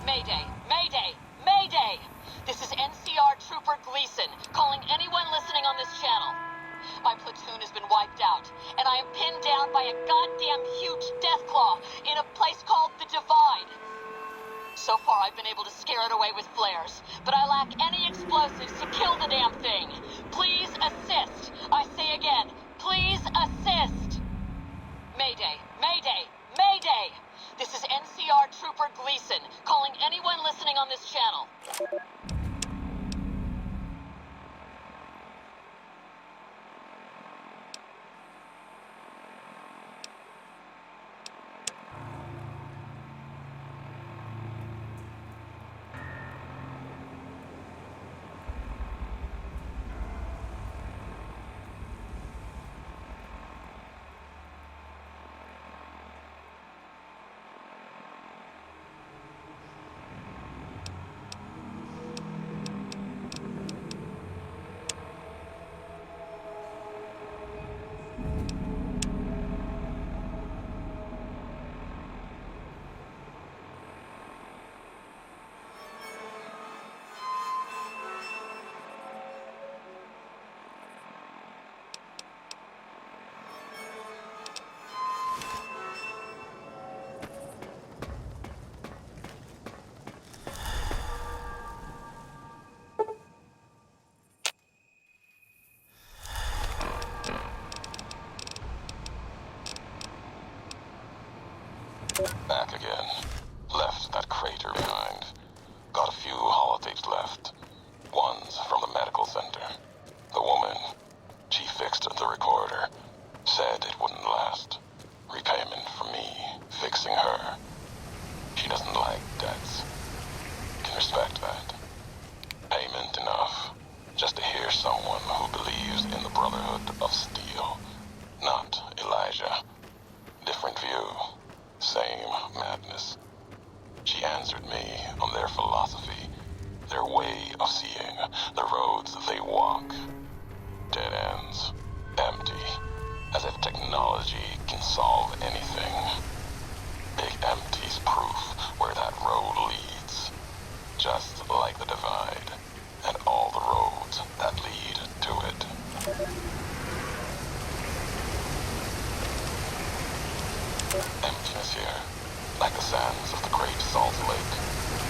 Mayday! Mayday! Mayday! This is NCR Trooper Gleason, calling anyone listening on this channel. My platoon has been wiped out, and I am pinned down by a goddamn huge deathclaw in a place called the Divide. So far, I've been able to scare it away with flares, but I lack any explosives to kill the damn thing. Please assist. I say again, please assist. Mayday! Mayday! Mayday! This is NCR Trooper Gleason, calling anyone listening on this channel. Back again. Left that crater behind. Got a few holotapes left. One's from the medical center. The woman, she fixed the recorder. Said it wouldn't last. Repayment for me, fixing her. She doesn't like debts. Can respect that. Payment enough. Just to hear someone who believes in the Brotherhood of Steel. Not Elijah. Different view. Same madness. She answered me on their philosophy, their way of seeing, the roads they walk. Dead ends. Empty. As if technology can solve anything. Big empty's proof where that road leads. Just like the Divide, and all the roads that lead to it. Emptiness here, like the sands of the Great Salt Lake,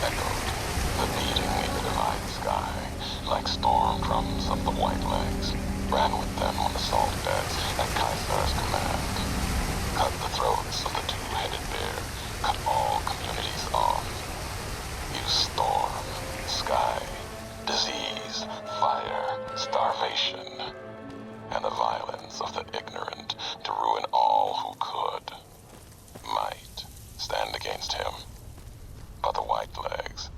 echoed, the beating in the Divide sky, like storm drums of the White Legs, ran with them on the salt beds at Kaiser's command. Cut the throats of the two-headed bear, cut all communities off. Use storm, sky, disease, fire, starvation, and the violence of the ignorant to ruin all who could. Might stand against him. But the White Legs,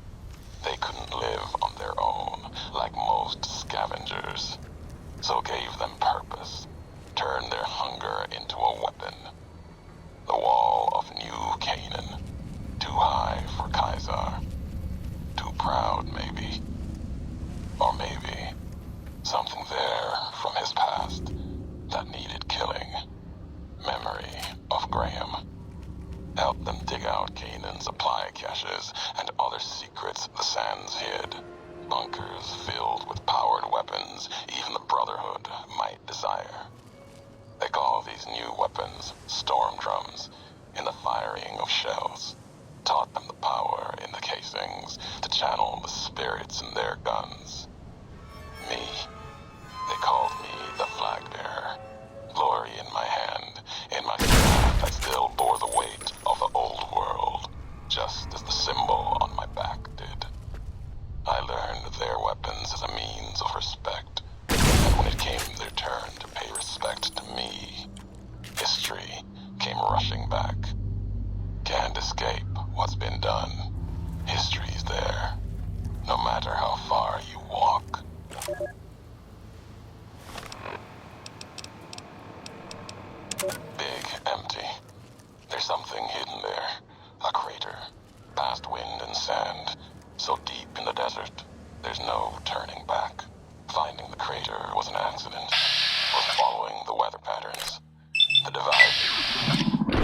they couldn't live on their own like most scavengers. So gave them purpose, turned their hunger into a weapon. The wall of New Canaan, too high for Kaiser. Too proud, maybe. Or maybe something there from his past that needed killing. Memory of Graham. Helped them dig out Canaan's supply caches and other secrets the sands hid. Bunkers filled with powered weapons even the Brotherhood might desire. They call these new weapons storm drums in the firing of shells. Taught them the power in the casings to channel the spirits in their guns. Me, they called me the flag bearer. Glory in my hand, in my staff that still bore the weight of the old world, just as the symbol on my back did. I learned their weapons as a means of respect, and when it came their turn to pay respect to me, history came rushing back. Can't escape what's been done. History's there, no matter how far you walk. Big, empty. There's something hidden there. A crater. Past wind and sand. So deep in the desert, there's no turning back. Finding the crater was an accident. Was following the weather patterns. The Divide.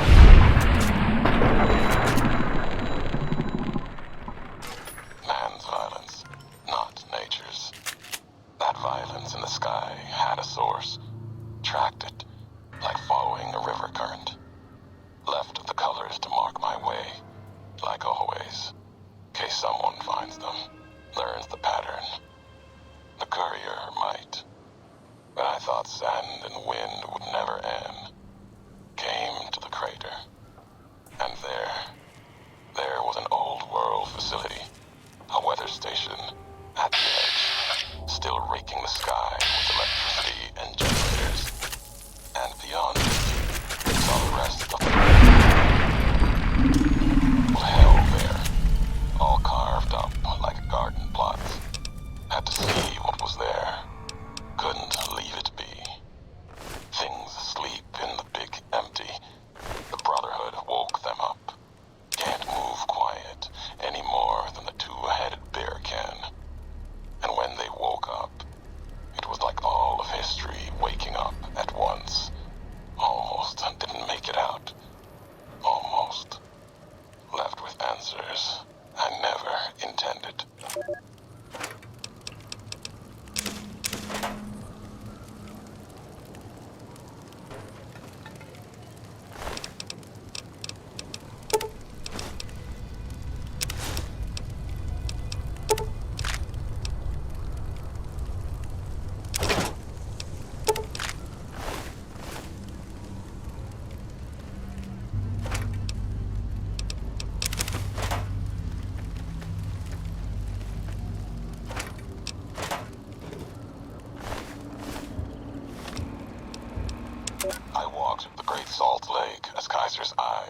Great Salt Lake as Kaiser's eye,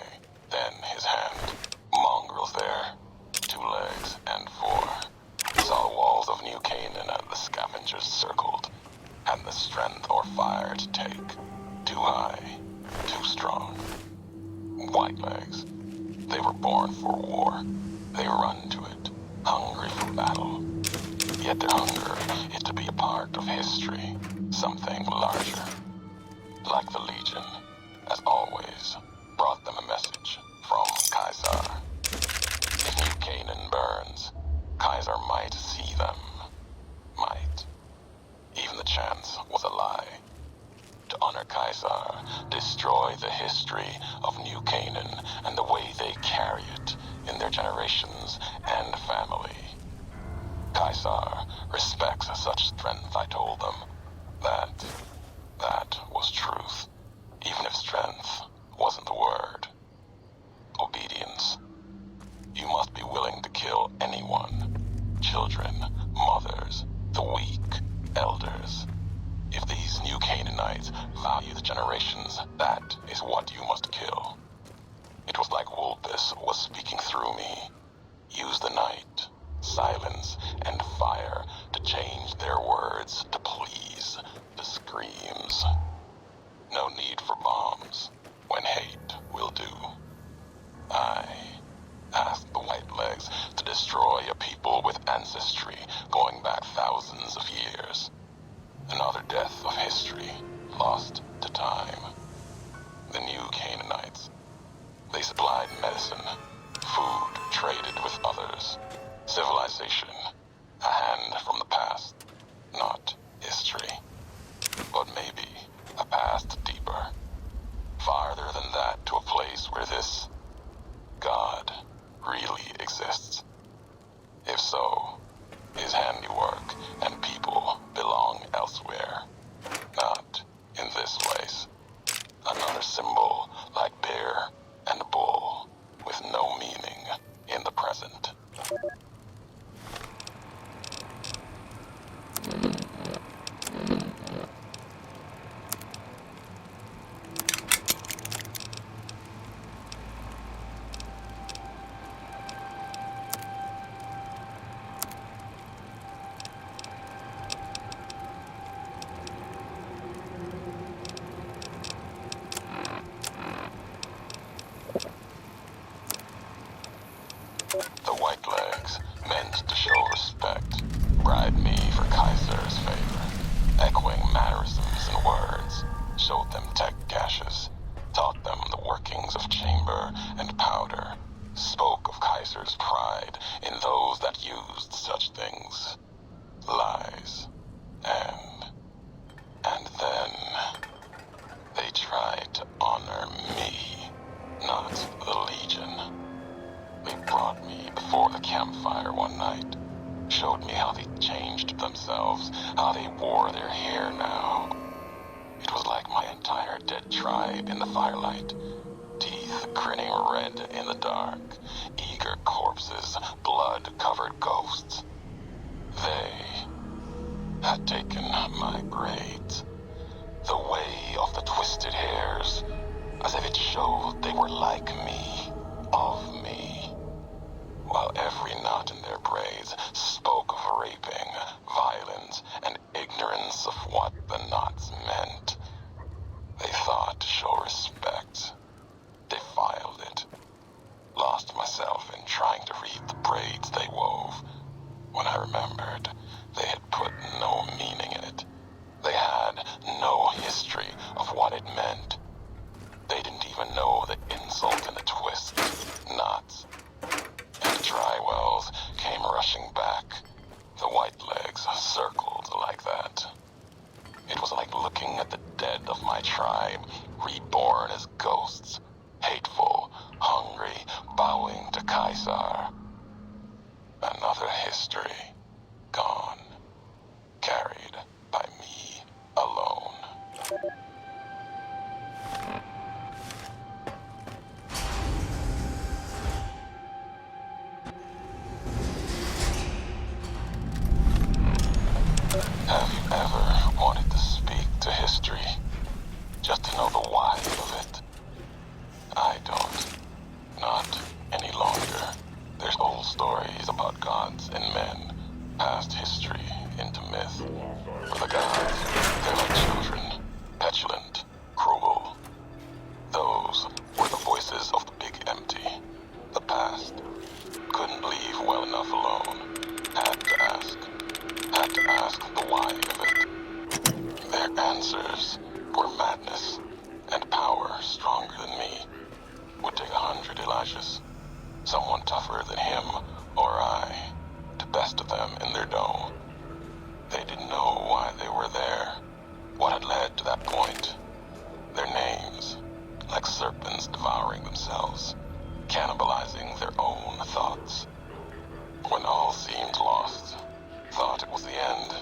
then his hand. Mongrels there, 2 legs and 4. Saw the walls of New Canaan and the scavengers circled, and the strength or fire to take. Too high, too strong. White legs. They were born for war. They run to it, hungry for battle. Yet their hunger is to be a part of history, something larger. Like the Legion, as always, brought them a message from Kaiser. If New Canaan burns, Kaiser might see them. Might. Even the chance was a lie. To honor Kaiser, destroy the history of New Canaan and the way they carry it in their generations and family. Kaiser respects such strength, I told them. That was truth, even if strength wasn't the word. Obedience. You must be willing to kill anyone. Children, mothers, the weak, elders. If these New Canaanites value the generations, that is what you must kill. It was like Wulpis was speaking through me. Use the night, silence, and fire to change their words to please, to screams. No need for bombs when hate will do. I asked the White Legs to destroy a people with ancestry going back thousands of years. Another death of history, lost to time. The New Canaanites. They supplied medicine, food traded with others. Civilization, a hand from the past, not history. But maybe a past deeper. Farther than that, to a place where this God really exists. If so, his handiwork and people belong elsewhere, not in this place. Another symbol like bear and bull, with no meaning in the present. The White Legs meant to show respect, bribed me for Kaiser's favor, echoing mannerisms and words, showed them tech caches, taught them the workings of chamber and powder, spoke of Kaiser's pride in those that used such things. Lies. And then they tried to honor me, not the Legion. They brought me before the campfire one night, showed me how they changed themselves, how they wore their hair now. It was like my entire dead tribe in the firelight, teeth grinning red in the dark, eager corpses, blood-covered ghosts. They had taken my braids, the way of the twisted hairs, as if it showed they were like me, of me. While every knot in their braids spoke of raping, violence, and ignorance of what the knots meant. They thought to show respect, defiled it. Lost myself in trying to read the braids they wove, when I remembered they had put no meaning in it. They had no history of what it meant. They didn't even know the insult in the twist, knots. And dry wells came rushing back. The White Legs circled like that. It was like looking at the dead of my tribe, reborn as pieces of the big empty. The past. Couldn't leave well enough alone. Had to ask. Had to ask the why of it. Their answers were madness and power stronger than me. Would take 100 Elijahs. Someone tougher than him or I to best of them in their dome. They didn't know why they were there, what had led to that point. Their names, like serpents devouring themselves, cannibalizing their own thoughts. When all seemed lost, thought it was the end,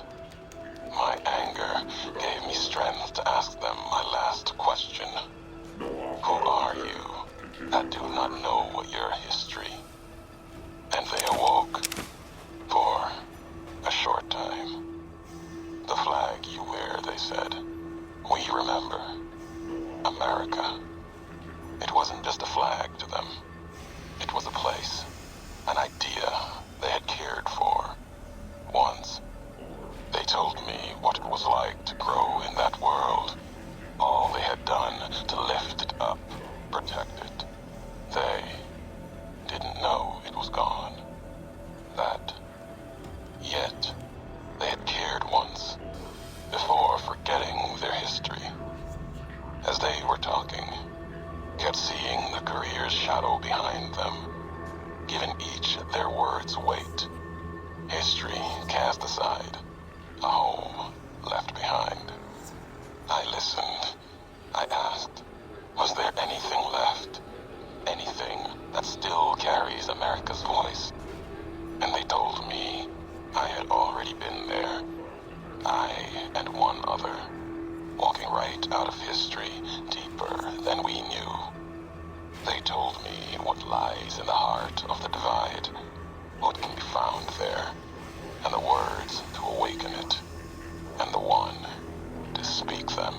my anger gave me strength to ask them my last question. Who are you that do not know your history? And they awoke for a short time. The flag you wear, they said, we remember. America. It wasn't just a flag to them. It was a place, an idea they had cared for. Once, they told me what it was like to grow in that world. All they had done to lift it up, protect it. They didn't know it was gone. That, yet, they had cared once, before forgetting their history. As they were talking, kept seeing the career's shadow behind them, giving each their words weight. History cast aside, a home left behind. I listened. I asked, was there anything left? Anything that still carries America's voice? And they told me I had already been there. I and one other, walking right out of history deeper than we knew. They told me what lies in the heart of the divide, what can be found there, and the words to awaken it, and the one to speak them.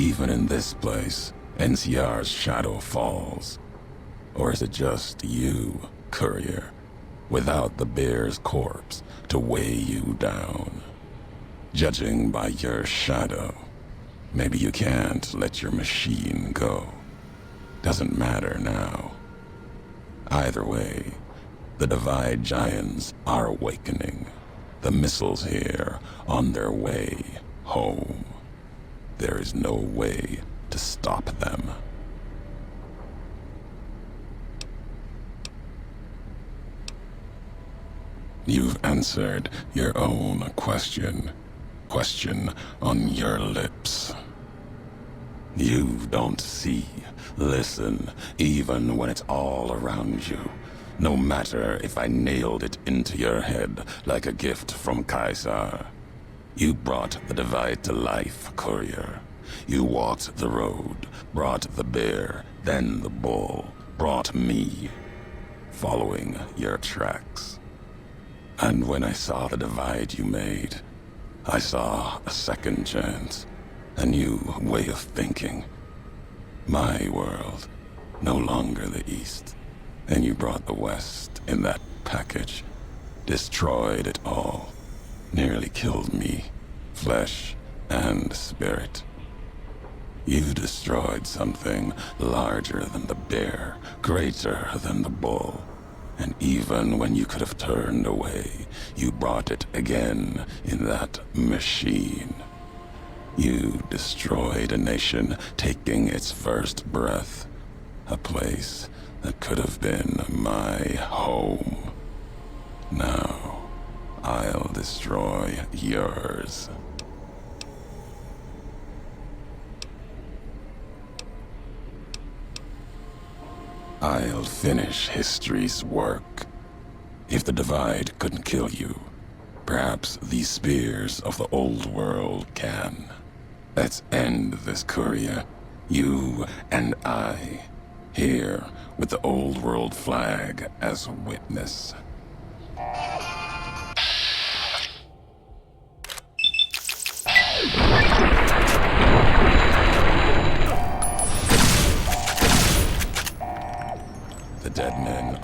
Even in this place, NCR's shadow falls. Or is it just you, Courier, without the bear's corpse to weigh you down? Judging by your shadow, maybe you can't let your machine go. Doesn't matter now. Either way, the Divide Giants are awakening. The missiles here on their way home. There is no way to stop them. You've answered your own question. Question on your lips. You don't see, listen, even when it's all around you. No matter if I nailed it into your head like a gift from Caesar. You brought the Divide to life, Courier. You walked the road, brought the bear, then the bull, brought me, following your tracks. And when I saw the divide you made, I saw a second chance, a new way of thinking. My world, no longer the East. And you brought the West in that package, destroyed it all, nearly killed me, flesh and spirit. You destroyed something larger than the bear, greater than the bull. And even when you could have turned away, you brought it again in that machine. You destroyed a nation taking its first breath, a place that could have been my home. Now, I'll destroy yours. I'll finish history's work. If the Divide couldn't kill you, perhaps these spears of the old world can. Let's end this, Courier. You and I. Here, with the old world flag as witness. The dead men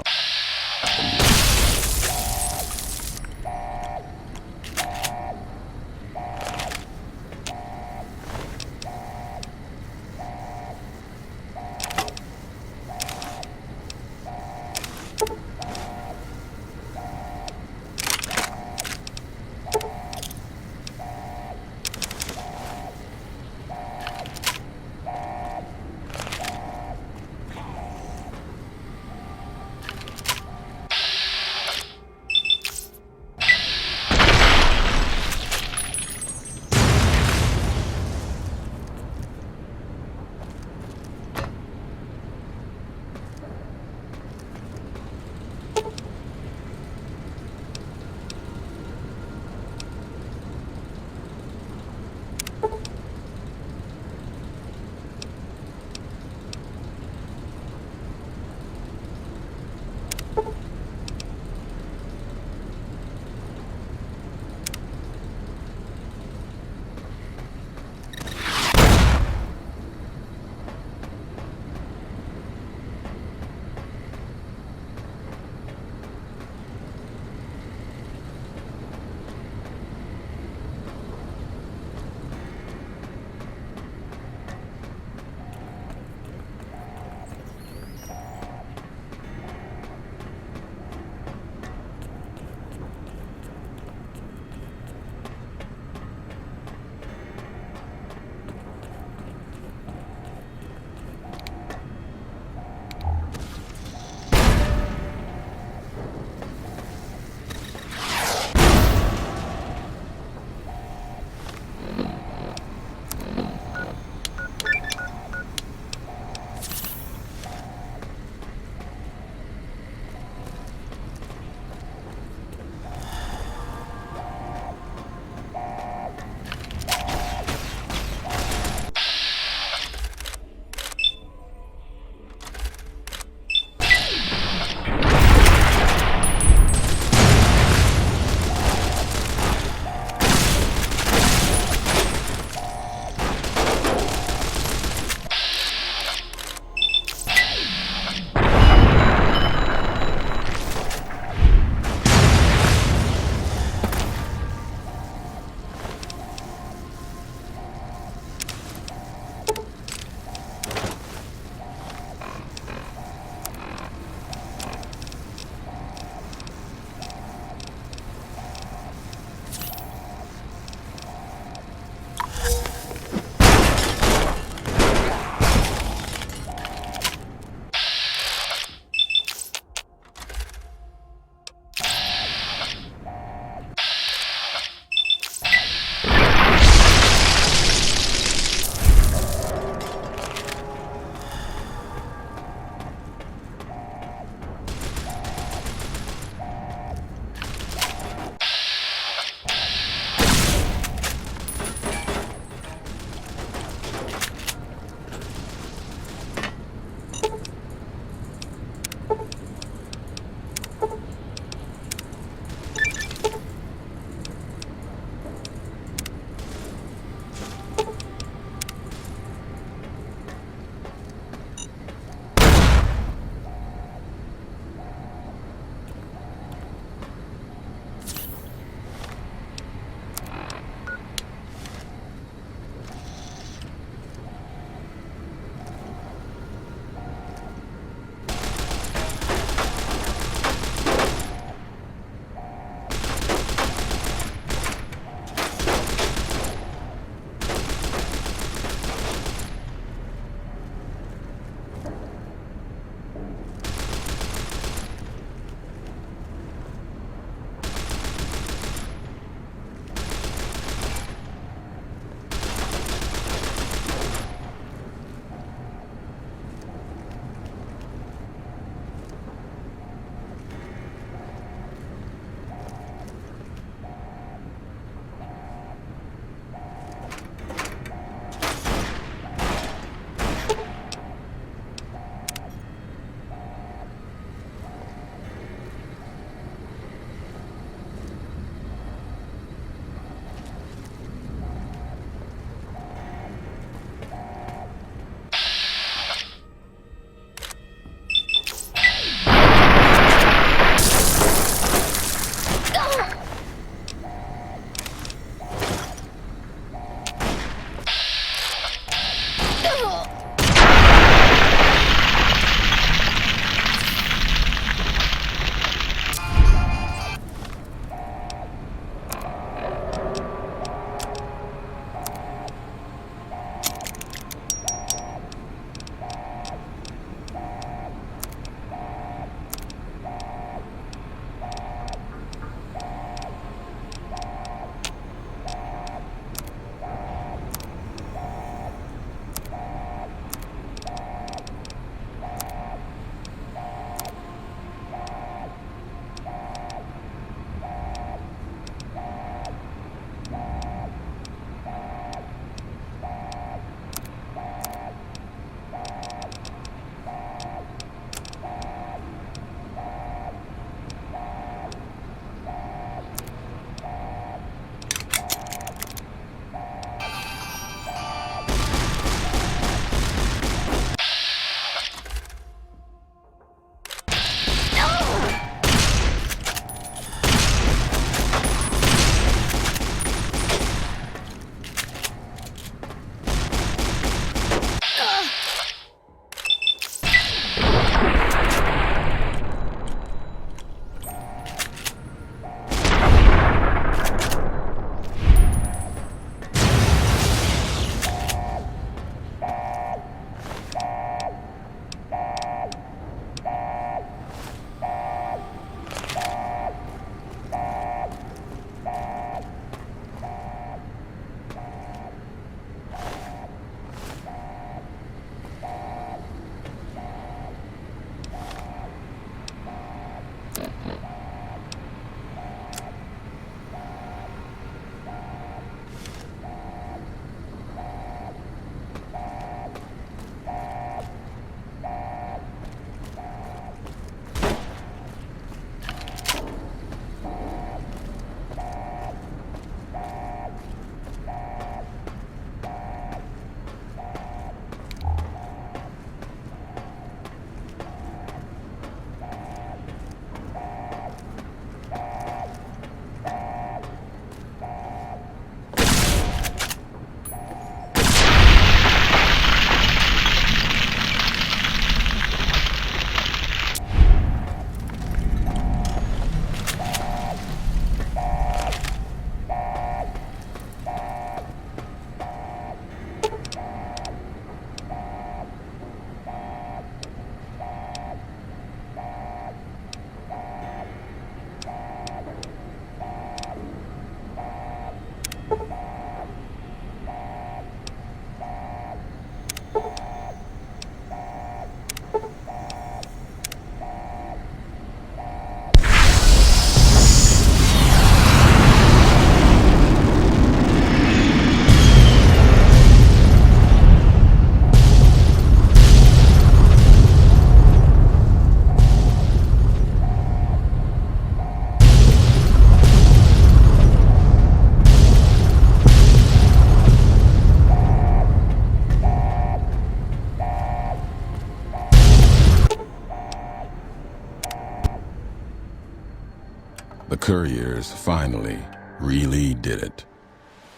The couriers finally really did it.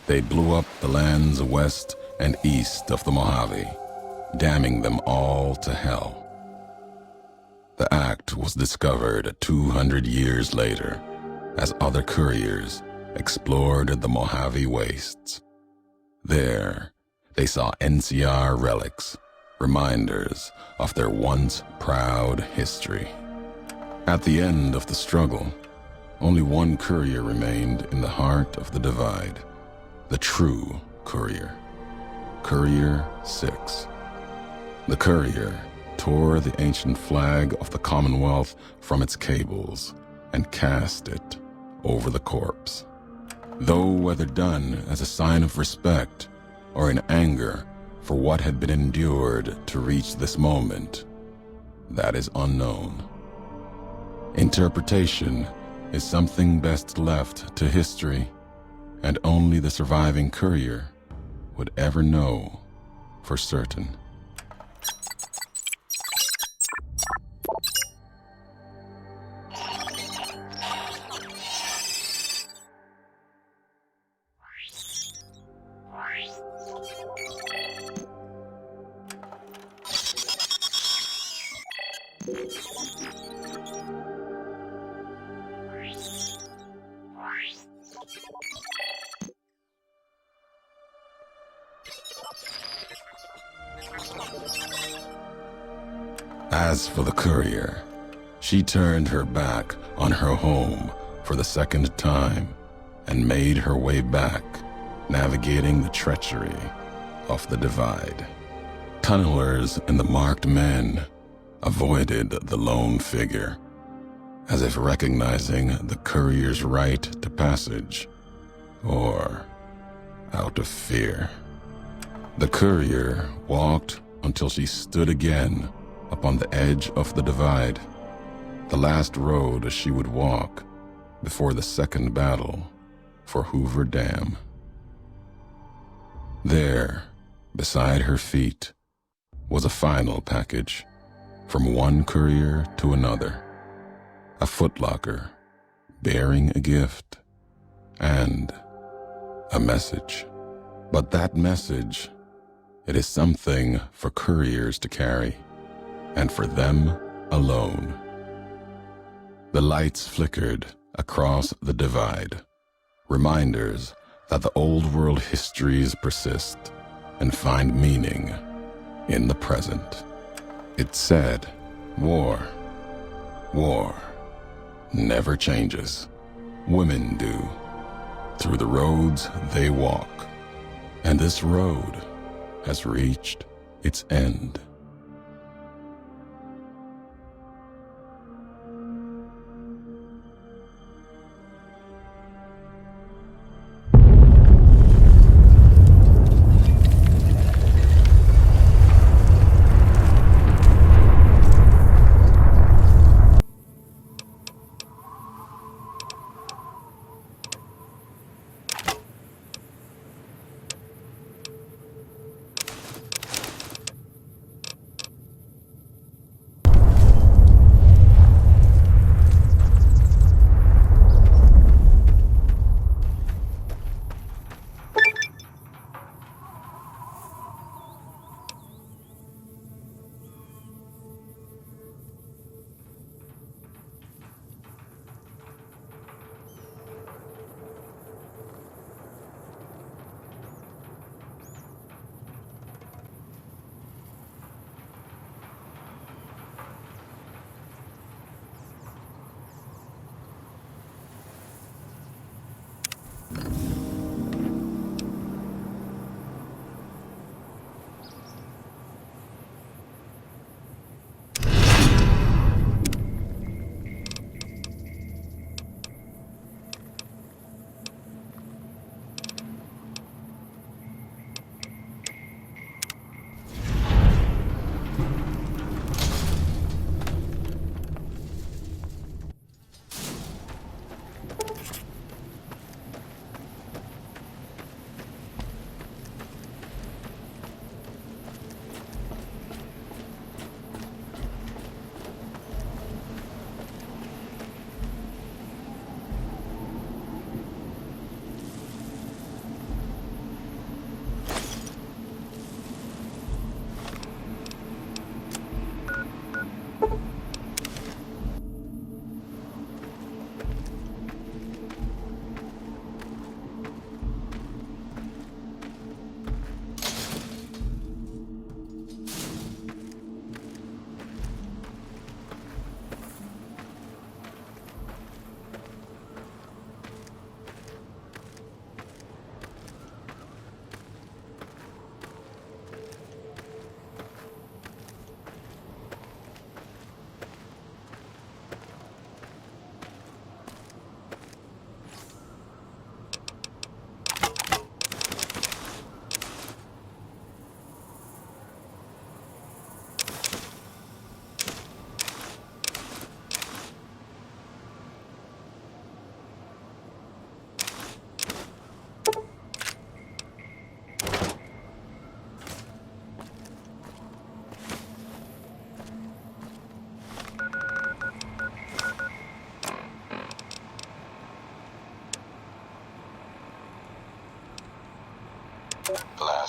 They blew up the lands west and east of the Mojave, damning them all to hell. The act was discovered 200 years later as other couriers explored the Mojave wastes. There, they saw NCR relics, reminders of their once proud history. At the end of the struggle, only one courier remained in the heart of the divide, the true courier, Courier 6. The courier tore the ancient flag of the Commonwealth from its cables and cast it over the corpse. Though whether done as a sign of respect or in anger for what had been endured to reach this moment, that is unknown. Interpretation is something best left to history, and only the surviving courier would ever know for certain. As for the courier, she turned her back on her home for the second time and made her way back, navigating the treachery of the divide. Tunnelers and the marked men avoided the lone figure, as if recognizing the courier's right to passage, or out of fear. The courier walked until she stood again upon the edge of the divide, the last road she would walk before the second battle for Hoover Dam. There, beside her feet, was a final package from one courier to another, a footlocker bearing a gift and a message. But that message, it is something for couriers to carry, and for them alone. The lights flickered across the divide, reminders that the old world histories persist and find meaning in the present. It said, war never changes. Women do, through the roads they walk, and this road has reached its end.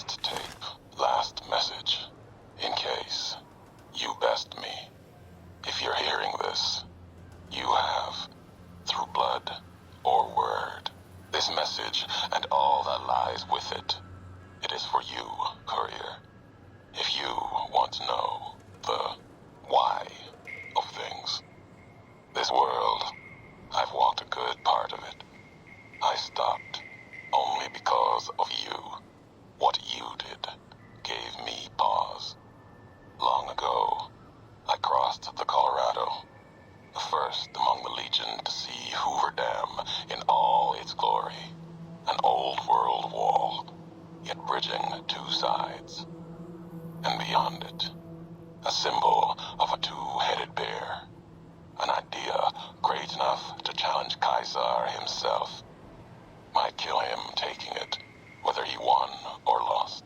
Last tape, last message. In case you best me. If you're hearing this, you have, through blood or word, this message and all that lies with it. It is for you, courier. If you want to know the why of things. This world, I've walked a good part of it. I stopped only because of you. What you did gave me pause. Long ago, I crossed the Colorado, the first among the Legion to see Hoover Dam in all its glory. An old world wall, yet bridging two sides. And beyond it, a symbol of a two-headed bear. An idea great enough to challenge Caesar himself. Might kill him taking it, whether he won or lost.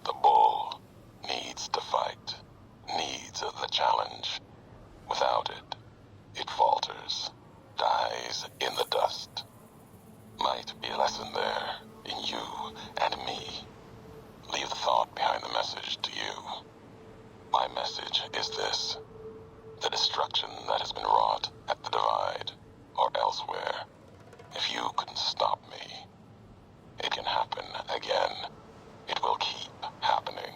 The bull needs to fight, needs the challenge. Without it, it falters, dies in the dust. Might be a lesson there in you and me. Leave the thought behind the message to you. My message is this. The destruction that has been wrought at the Divide or elsewhere. If you couldn't stop me, it can happen again. It will keep happening.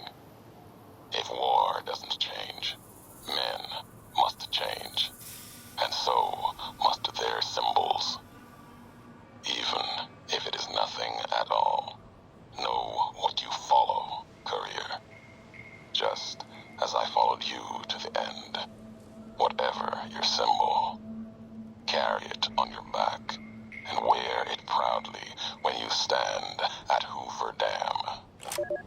If war doesn't change, men must change. And so must their symbols. Even if it is nothing at all. Know what you follow, courier. Just as I followed you to the end. Whatever your symbol, carry it on your back and wear it proudly when you stand at Hoover Dam.